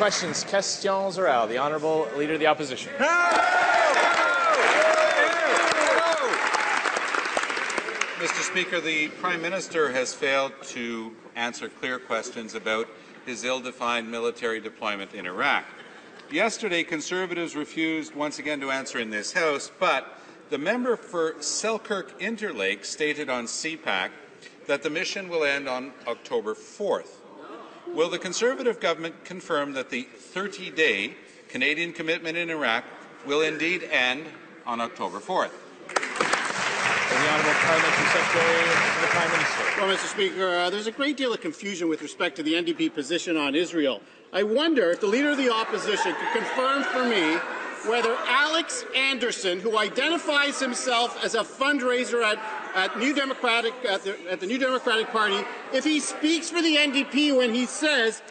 Questions. Questions orales. The Honourable Leader of the Opposition. Mr. Speaker, the Prime Minister has failed to answer clear questions about his ill-defined military deployment in Iraq. Yesterday, Conservatives refused once again to answer in this House, but the member for Selkirk-Interlake stated on CPAC that the mission will end on October 4th. Will the Conservative government confirm that the 30-day Canadian commitment in Iraq will indeed end on October 4th? The Honourable Parliamentary Secretary to the Prime Minister. Well, Mr. Speaker, there's a great deal of confusion with respect to the NDP position on Israel. I wonder if the Leader of the Opposition could confirm for me whether Alex Anderson, who identifies himself as a fundraiser at the New Democratic Party, if he speaks for the NDP when he says,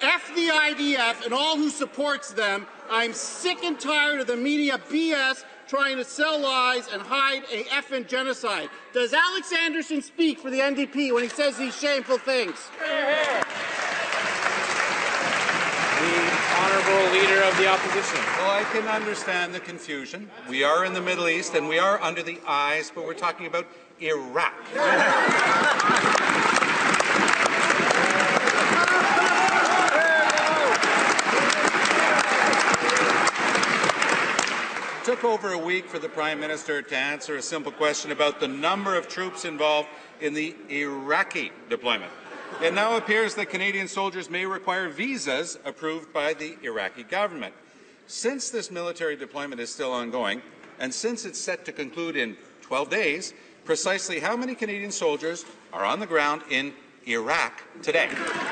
F the IDF and all who supports them, I'm sick and tired of the media BS trying to sell lies and hide a effing genocide. Does Alex Anderson speak for the NDP when he says these shameful things? The Honourable Leader of the Opposition. Well, I can understand the confusion. We are in the Middle East and we are under the eyes, but we're talking about Iraq. It took over a week for the Prime Minister to answer a simple question about the number of troops involved in the Iraqi deployment. It now appears that Canadian soldiers may require visas approved by the Iraqi government. Since this military deployment is still ongoing, and since it's set to conclude in 12 days, precisely how many Canadian soldiers are on the ground in Iraq today? The Honourable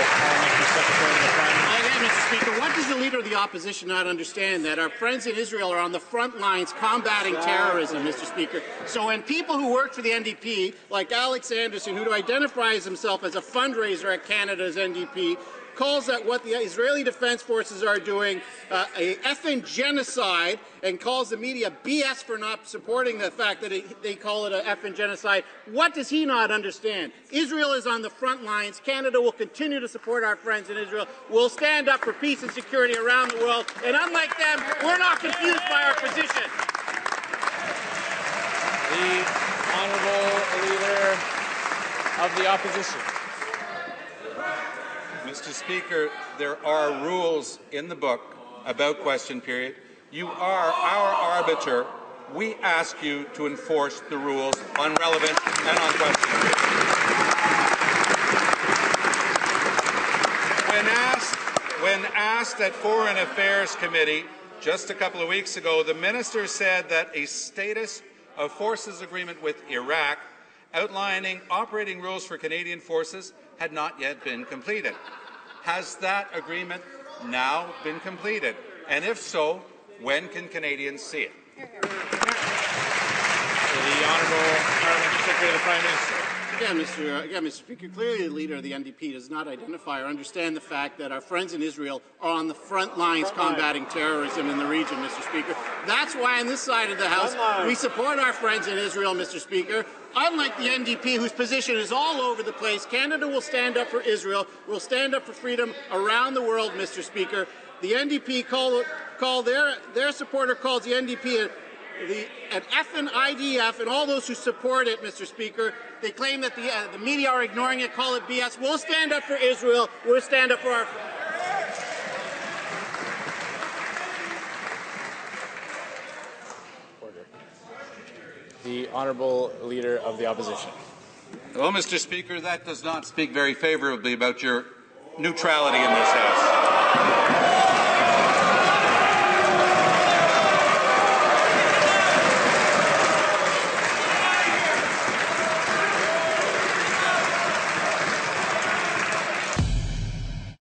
Parliamentary Secretary to the Prime Minister. Mr. Speaker, what does the Leader of the Opposition not understand? That our friends in Israel are on the front lines combating terrorism, Mr. Speaker. So when people who work for the NDP, like Alex Anderson, who identifies himself as a fundraiser at Canada's NDP, calls that what the Israeli Defense Forces are doing a effing genocide, and calls the media BS for not supporting the fact that they call it a effing genocide, what does he not understand? Israel is on the front lines. Canada will continue to support our friends in Israel. We'll stand up for peace and security around the world. And unlike them, we're not confused by our position. The Honourable Leader of the Opposition. Mr. Speaker, there are rules in the book about question period. You are our arbiter. We ask you to enforce the rules on relevant and on question period. When asked at Foreign Affairs Committee just a couple of weeks ago, the Minister said that a status of forces agreement with Iraq outlining operating rules for Canadian forces had not yet been completed. Has that agreement now been completed? And if so, when can Canadians see it? The Honourable Parliamentary Secretary to the Prime Minister. Again, Mr. Speaker, clearly the Leader of the NDP does not identify or understand the fact that our friends in Israel are on the front lines combating terrorism in the region, Mr. Speaker. That's why on this side of the House we support our friends in Israel, Mr. Speaker. Unlike the NDP, whose position is all over the place, Canada will stand up for Israel, will stand up for freedom around the world, Mr. Speaker. The NDP their supporter calls the NDP an effing IDF, and all those who support it, Mr. Speaker, they claim that the media are ignoring it, call it BS. We'll stand up for Israel. We'll stand up for our... The Honourable Leader of the Opposition. Well, Mr. Speaker, that does not speak very favourably about your neutrality in this House.